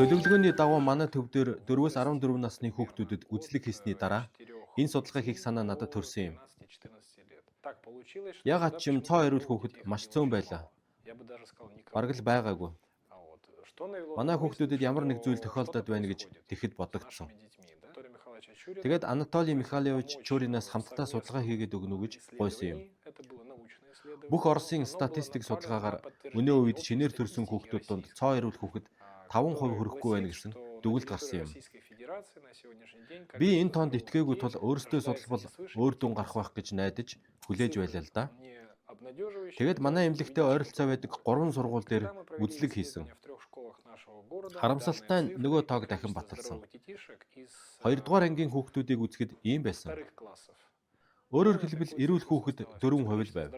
Төлөвлөгөөний дагуу манай төв дээр 4-өөс 14 насны хүүхдүүдэд үзлэг хийсний дараа энэ судалгаа хийх санаа надад төрсөн юм. Ягаад ч юм цоо хариулах хүүхэд маш цөөн байлаа. Бараг л байгаагүй. Манай хүүхдүүдэд ямар нэг зүйл тохиолдоод байна гэж тэгэхэд бодогдсон. Тэгээд Анатолий Михайлович Чуринаас хамтдаа судалгаа хийгээд өгнө гэж гуйсан юм. Бүх Оросын статистик судалгаагаар өнөө үед шинээр төрсөн хүүхдүүд донд цоо хариулах хүүхэд 5% хүрэхгүй байна гэсэн дүгнэлт гарсан юм. Би энэ тоонд итгээгүй тул өөрсдөө судалбал өөр дүн гарах байх гэж найдаж хүлээж байлаа л да. Тэгээд манай эмнэлэгтээ ойролцоо байдаг 3 сургууль дээр үзлэг хийсэн. Харамсалтай нь нөгөө тоог дахин баталсан. 2 дугаар ангийн хүүхдүүдийг үзэхэд ийм байсан. Өөрөөр хэлбэл эрүүл хүүхэд 4% байв.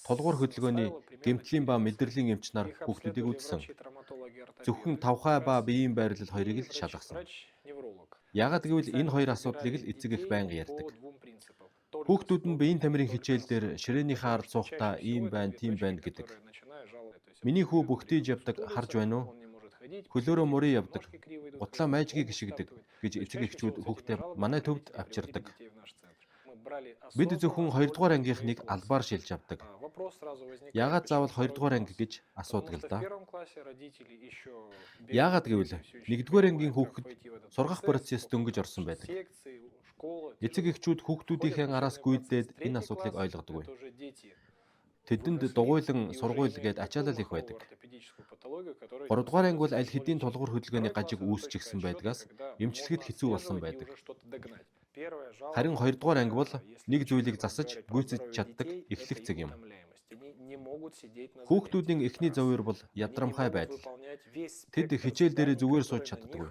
Тулгуур хөдөлгөөний гэмтлийн ба мэдрэлийн эмч нар хүүхдүүдийг үзсэн. Зөвхөн тавхай ба биеийн байрлал хоёрыг л шалгасан. Яагад гэвэл энэ хоёр асуудлыг л эцэг эх байнга ярьдаг. Хүүхдүүд нь биеийн тамирын хичээл дээр ширээнийхээ ард суухдаа ийм байна, тийм байна гэдэг. Миний хүү бүгтийж явдаг харж байна уу? Хөлөөрөө мөрий явдаг. Гутлаа майжгийг гიშгдэг гэж эцэг эхчүүд хүүхдээ манай төвд авчирдаг. Бид зөвхөн 2 дугаар ангийнхныг албаар шилж авдаг. Яагаад заавал 2 дугаар анги гэж асуудаг л да. Яагаад гэвэл 1 дугаар ангийн хүүхэд сургах процесс дөнгөж орсон байдаг. Эцэг эхчүүд хүүхдүүдийнхээ араас гүйдээд энэ асуудлыг ойлгодоггүй. Тэдэнд дугуйлан сургууль гээд ачаалал их байдаг. 3 дугаар анги бол аль хэдийн тулгуур хөдөлгөөний гажиг үүсчихсэн байдгаас эмчлэхэд хэцүү болсон байдаг. Харин 2 дугаар анги бол нэг зүйлийг засаж гүйцэж чаддаг эхлэх зэг юм. Хүүхдүүдийн эхний зовёр бол ядрамхай байдал. Тэд хичээл дээр зүгээр сууж чаддаггүй.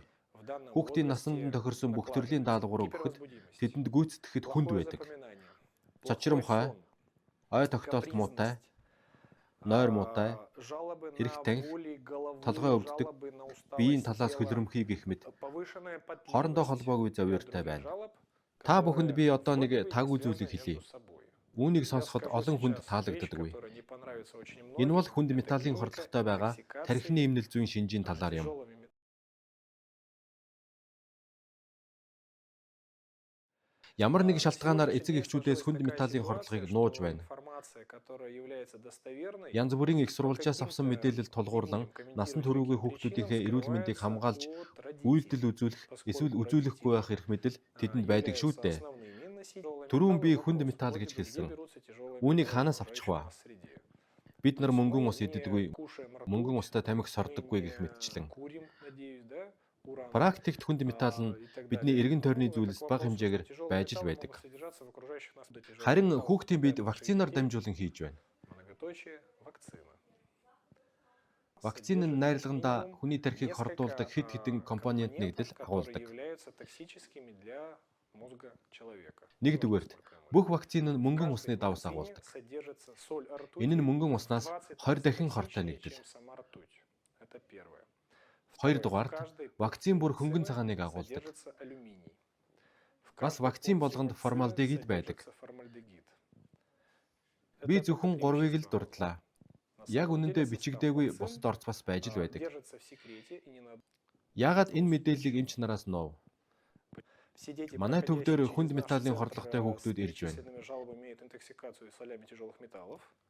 Хүүхдийн насанд тохирсон бүх төрлийн даалгавар өгөхөд тэдэнд гүйцэтгэхэд хүнд байдаг. Цочромхой, ой тогтоолт муутай, нойр муутай, эрх танхи, толгой өвддөг, биеийн талаас хөлрөмхий гэх мэт хоорондоо холбоогүй зовёртой байна. Та бүхэнд би одоо нэг таг үзүүлэг хэлье. Үүнийг сонсоход олон хүнд таалагддаггүй. Энэ бол хүнд металлын хордлоготой байгаа тархины эмнэл зүйн шинжийн талаар юм. Ямар нэг шалтгаанаар эцэг эхчүүдээс хүнд металлын хордлогыг нууж байна. Янз бүрийн их сурвалжаас авсан мэдээлэл тулгуурлан насан туршийн хүүхдүүдийнхээ эрүүл мэндийг хамгаалж үйлдэл үзүүлэх эсвэл үзүүлэхгүй байх эрх мэдэл тэдэнд байдаг шүү дээ. Түрүүн би хүнд металл гэж хэлсэн. Үүнийг хаанаас авчих вэ? Бид нар мөнгөн ус иддэггүй, мөнгөн устай тамхи сордоггүй гэх мэтчлэн. Практикт хүнд металл нь бидний эргэн тойрны зүйлс бага хэмжээгээр байж л байдаг. Харин хүүхдийн биед вакцинаар дамжуулан хийж байна. Вакцин нь найрлагандаа хүний тархийг хордуулдаг хэд хэдэн компонент нэгдэл агуулдаг. Нэгдүгээрт бүх вакцин нь мөнгөн усны давс агуулдаг. Энэ нь мөнгөн уснаас 20 дахин хортой нэгдэл. Хоёрдугаарт вакцин бүр хөнгөн цагааныг агуулдаг. Бас вакцин болгонд формалдегид байдаг. Би зөвхөн 3-ыг л дурдлаа. Яг үнэндээ бичигдээгүй бусад орц бас байж л байдаг. Яагаад энэ мэдээллийг эмч нараас нуув? Манай төв дээр хүнд металлын хордлоготой хүүхдүүд ирж байна.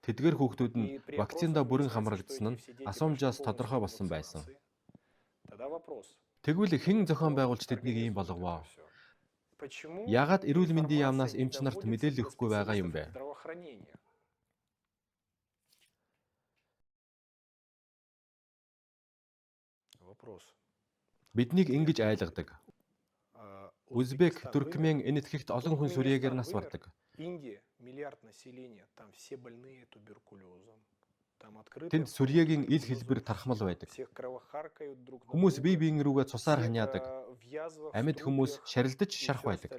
Тэдгээр хүүхдүүд нь вакциндаа бүрэн хамрагдсан нь асуумжаас тодорхой болсон байсан. Тэгвэл хэн зохион байгуулж тэднийг ийм болговоо? Яагаад эрүүл мэндийн яамнаас эмч нарт мэдээлэл өгөхгүй байгаа юм бэ? Биднийг ингэж айлгадаг. Узбек, Туркмен энэ этгээхт олон хүн сүрьегээр нас бардаг. Тэнд сүрьегийн ил хэлбэр тархмал байдаг. Хүмүүс бие биен рүүгээ цусаар ханиадаг. Амьд хүмүүс шарилдаж шарах байдаг.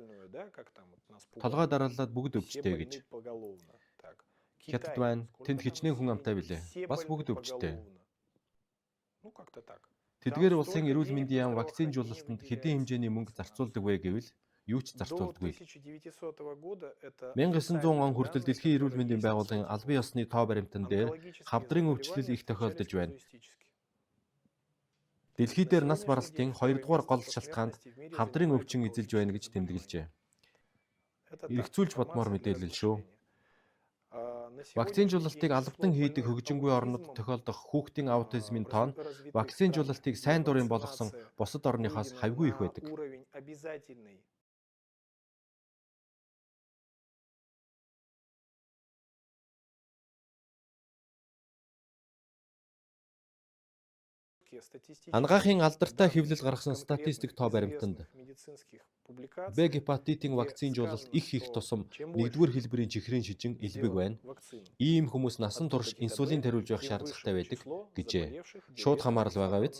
Толгой дараалаад бүгд өвчтэй гэж. Хятад байна. Тэнд хичнээн хүн амтай билээ. Бас бүгд өвчтэй. Тэдгээр улсын эрүүл мэндийн яам вакцинжуулалтанд хэдийн хэмжээний мөнгө зарцуулдаг вэ гэвэл юу ч зарцуулдаггүй. 1900 он хүртэл Дэлхийн эрүүл мэндийн байгууллагын албан ёсны тоо баримтан дээр хавдрын өвчлөл их тохиолдож байна. Дэлхий дээр нас баралтын 2-р гол шалтгаанд хавдрын өвчин эзэлж байна гэж тэмдэглэжээ. Эргцүүлж бодмоор мэдээлэл шүү. Вакцинжуулалтыг албадан хийдэг хөгжингүй орнууд тохиолдох хүүхдийн аутизмын тоон вакцинжуулалтыг сайн дурын болгосон бусад орныхоос хавьгүй их байдаг. Ангаахын алдартай хэвлэл гаргасан статистик тоо баримтанд Б гепатитын вакцинжуулалт их тусам 1-р хэлбэрийн чихрийн шижин элбэг байна. Ийм хүмүүс насан турш инсулин тариулж байх шаардлагатай байдаг гэжээ. Шууд хамаарал байгаа биз?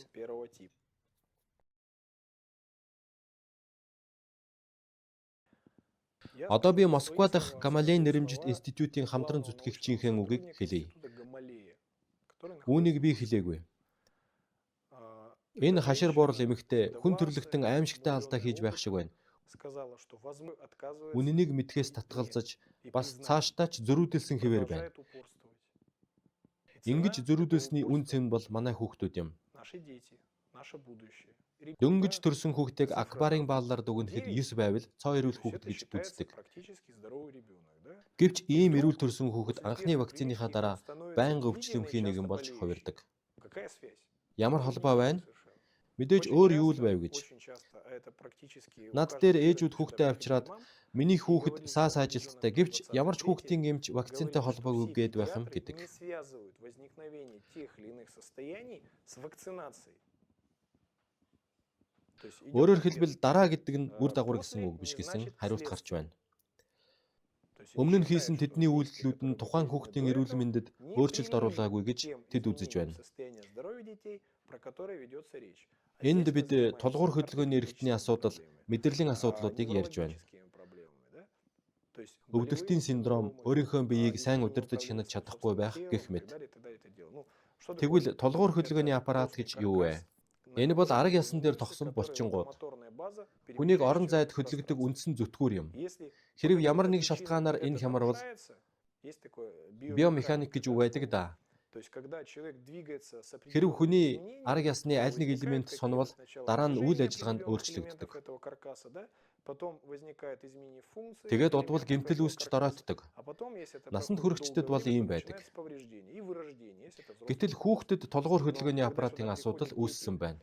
Одоо би Москва дахь Гамалеин нэрэмжит институтын хамтран зүтгэгчийнхээ үгийг хэлье. Үүнийг би хэлээгүй. Энэ хашир буурал эмэгтэй хүн төрлөختөн аимшигтай алдаа хийж байх шиг байна. Үнэнийг мэдхээс татгалзаж бас цаашдаа ч зөрүүдэлсэн хэвээр байна. Ингэж зөрүүдэлсний үн цэн бол манай хүүхдүүд юм. Дөнгөж төрсөн хүүхдийг аквариум бааллаар дүгнэхэд 9 байвал цоо эрүүл хүүхэд гэж үздэг. Гэвч ийм эрүүл төрсөн хүүхэд анхны вакциныхаа дараа байнга өвчлөмхийн нэгэн болж хувирдаг. Ямар холбоо байна? Мэдээж өөр юу л байв гэж. Над дээр ээжүүд хүүхдээ авчираад миний хүүхэд саас ажилттай гэвч ямар ч хүүхдийн эмч вакцинтай холбоогүй гээд байх юм гэдэг. Өөрөөр хэлбэл дараа гэдэг нь үр дагавар гэсэн үг биш гэсэн хариулт гарч байна. Өмнө нь хийсэн тэдний үйлдэлүүд нь тухайн хүүхдийн эрүүл мэндэд өөрчлөлт оруулаагүй гэж тэд үзэж байна. Энд бид тулгуур хөдөлгөөний эрхтний асуудал, мэдрэлийн асуудлуудыг ярьж байна. Өвдөлтийн синдром, өөрийнхөө биеийг сайн удирдах хянаж чадахгүй байх гэх мэт. Тэгвэл тулгуур хөдөлгөөний аппарат гэж юу вэ? Энэ бол арга ясан дээр тогсон булчингууд. Хүнийг орон зайд хөдлөгдөг үндсэн зүтгүүр юм. Хэрв ямар нэг шалтгаанаар энэ хямарвал биомеханик гэж үг байдаг да. Хэрв хүний арга ясны аль нэг элемент сонвол дараа нь үйл ажиллагаанд өөрчлөгддөг. Тэгээд удвал гэмтэл үүсч доройтдог. Насанд хүрэхчдэд бол ийм байдаг. Гэтэл хүүхдэд тулгуур хөдөлгөөний аппаратын асуудал үүссэн байна.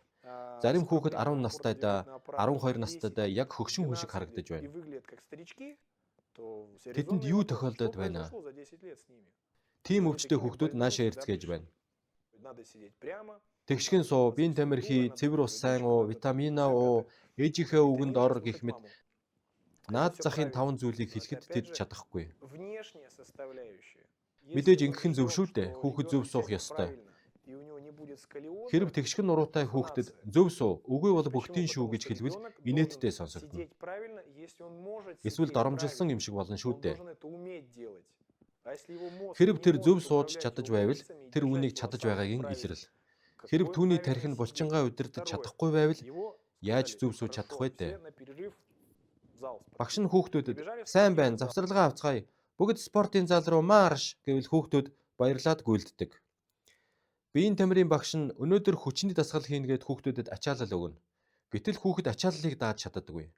Зарим хүүхэд 10 настайдаа, 12 настайдаа яг хөгшин хүн шиг харагдаж байна. Тэдэнд юу тохиолдоод байна? Тийм өвчтэй хүүхдүүд наашаа эрцгээж байна. Тэгшгэн суу, биеийн тамир хий, цэвэр ус сайн уу, витамин А уу, ээжийнхээ үгэнд ор гэх мэт наад захын 5 зүйлийг хэлэхэд тэд чадахгүй. Мэдээж ингэх нь зөв шүү дээ. Хүүхэд зөв суух ёстой. Хэрв тэгшгэн нуруутай хүүхдэд зөв суу, үгүй бол бүгтийн шүү гэж хэлвэл инээдтэй сонсогдно. Эсвэл доромжилсан юм шиг болно шүү дээ. Хэрв тэр зөв сууж чадаж байвал тэр үүнийг чадаж байгаагийн илрэл. Хэрв түүний тархи нь булчингаа удирдах чадахгүй байвал яаж зөв сууж чадах вэ дээ? Багш нь хүүхдүүдэд сайн байна, завсралгаа авцгаая. Бүгд спортын зал руу марш гэвэл хүүхдүүд баярлаад гүйлддэг. Биеийн тамирын багш нь өнөөдөр хүчний дасгал хийнэ гэд хүүхдүүдэд ачаалал өгнө. Гэтэл хүүхэд ачааллыг дааж чаддаггүй.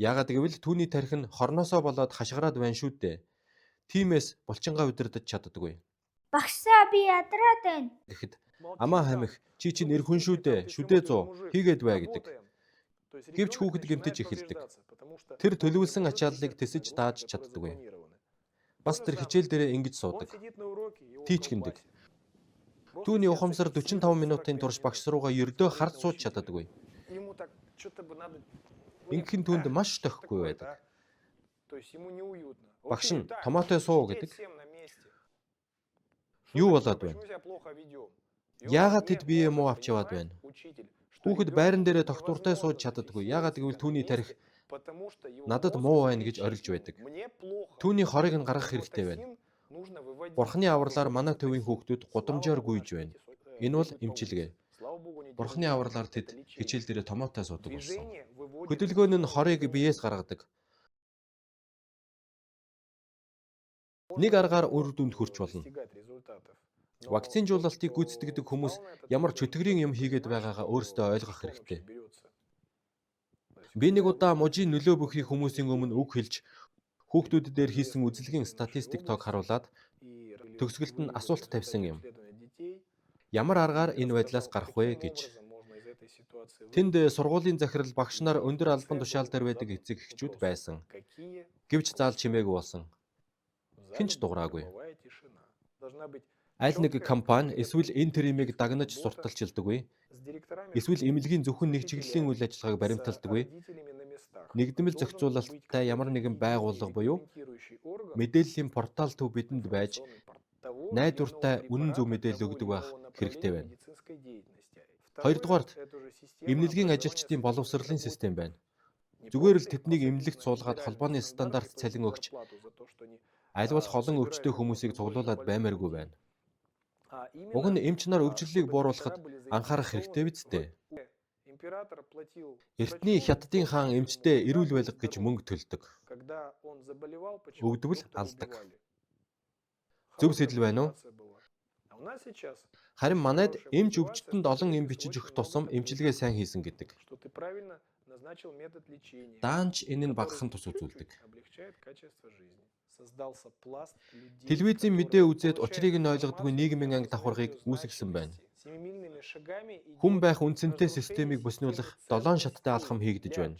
Яагаад гэвэл түүний тархи нь хорноосоо болоод хашгираад байна шүү дээ. Тиймээс булчингаа удирдах чаддаггүй. Багшаа би ядраад байна. Тэгэхэд амаа хамих чи чинь нэр хүн шүү дээ. Шүдээ 100 хийгээд бай гэдэг. Гэвч хүүхэд гэмтэж эхэлдэг. Тэр төлөвлөсөн ачааллыг тэсэж дааж чаддаггүй. Бас тэр хичээл дээрээ ингэж суудаг. Тийчгэндэг. Түүний ухамсар 45 минутын турш багш руугаа ердөө хард сууж чаддаггүй. Ингэх нь түүнд маш тохихгүй байдаг. Багш нь томоотой суу гэдэг. Юу болоод байна? Яагаад тэд бие муу авч яваад байна? Хүүхэд байран дээрээ тогтвортой сууж чаддаггүй. Яагаад гэвэл түүний тархи надад муу байна гэж орилж байдаг. Түүний хорыг нь гаргах хэрэгтэй байна. Бурхны авралаар манай төвийн хүүхдүүд гудамжаар гүйж байна. Энэ бол эмчилгээ. Бурхны авралаар тэд хичээл дээрээ томоотой суудаг болсон. Хөдөлгөөн нь хорыг биеэс гаргадаг. Нэг аргаар үр дүнд хүрч болно. Вакцинжуулалтыг гүйцэтгэдэг хүмүүс ямар чөтгөрийн юм хийгээд байгаагаа өөрсдөө ойлгох хэрэгтэй. Би нэг удаа мужийн нөлөө бүхий хүмүүсийн өмнө үг хэлж хүүхдүүдээр хийсэн үзлэгийн статистик тоог харуулад төгсгөлд нь асуулт тавьсан юм. Ямар аргаар энэ байдлаас гарах вэ гэж. Тэнд сургуулийн захирал багш нар өндөр албан тушаал дээр байдаг эцэг эхчүүд байсан. Гэвч заал чимээгүй болсон. Хэн ч дуураагүй. Аль нэг компани эсвэл энэ тэриймийг дагнаж сурталчилдаггүй. Эсвэл эмнэлгийн зөвхөн нэг чиглэлийн үйл ажиллагааг баримталдаггүй. Нэгдмэл зохицуулалттай ямар нэгэн байгууллага буюу мэдээллийн портал төв бидэнд байж найдвартай үнэн зөв мэдээлэл өгдөг байх хэрэгтэй байна. Хоёрдугаарт эмнэлгийн ажилчдын боловсролын систем байна. Зүгээр л тэднийг эмнэлэгт суулгаад холбооны стандарт цалин өгч аль болох олон өвчтөе хүмүүсийг цуглуулад баймааргүй байна. Уг нь эмч нар өвчлөлийг бууруулахад анхаарах хэрэгтэй биз дээ. Эртний хятадын хаан эмчтэй эрүүл байлга гэж мөнгө төлдөг. Өгдөвл алдаг. Зөв сэтэл байна уу? Харин манайд эмч өвчтөнд олон эм бичиж өгөх тусам эмчилгээ сайн хийсэн гэдэг. Даанч энэ нь багахан тус үзүүлдэг. Телевизийн мэдээ үзээд учрыг нь ойлгодгүй нийгмийн анги давхаргыг үүсгэсэн байна. Хүн байх үндсэнтэй системийг бүснүүлэх 7 шаттай алхам хийгдэж байна.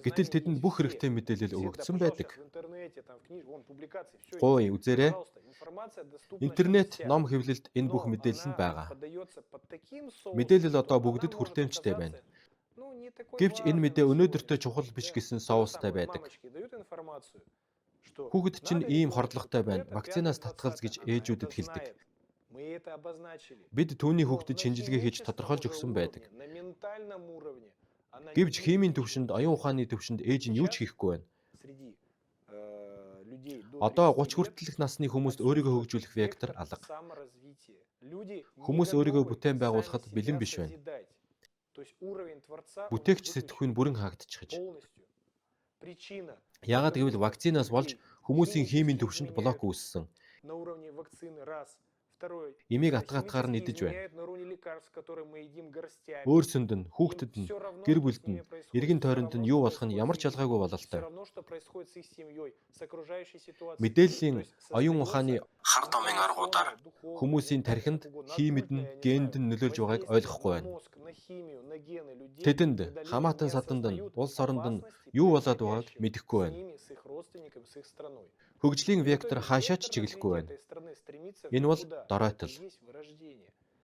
Гэтэл тэдэнд бүх хэрэгтэй мэдээлэл өгөгдсөн байдаг. Гуй үзээрэй. Интернет, ном хэвлэлд энэ бүх мэдээлэл нь байгаа. Мэдээлэл одоо бүгдэд хүртээмжтэй байна. Гэвч энэ мэдээ өнөөдөртөө чухал биш гэсэн соустай байдаг. Хүүхэд чинь ийм хордлоготой байна. Вакцинаас татгалз гэж ээжүүдэд хэлдэг. Бид түүний хүүхдэд шинжилгээ хийж тодорхойлж өгсөн байдаг. Гэвч химийн төвшөнд, оюун ухааны төвшөнд ээж нь юу ч хийхгүй байна. Одоо 30 хүртэлх насны хүмүүст өөрийгөө хөгжүүлэх вектор алга. Хүмүүс өөрийгөө бүтээн байгуулахад бэлэн биш байна. Бүтээгч сэтгхүйн бүрэн хаагдчихж. Яагаад гэвэл вакцинаас болж хүмүүсийн химийн төвшөнд блок үүссэн. Имийг атгаатгаар нь идэж байна. Өөрсөнд нь, хүүхдэд нь, гэр бүлд нь, эргэн тойронд нь юу болох нь ямар ч ялгаагүй бололтой. Мэдээллийн оюун ухааны хар домын аргуудаар хүмүүсийн тархинд, химид нь, генд нь нөлөөлж байгааг ойлгохгүй байна. Тэдэнд, хамаатан саданд нь, улс оронд нь юу болоод байгааг мэдэхгүй байна. Хөгжлийн вектор хаашаач чиглэхгүй байна. Энэ бол доройтол.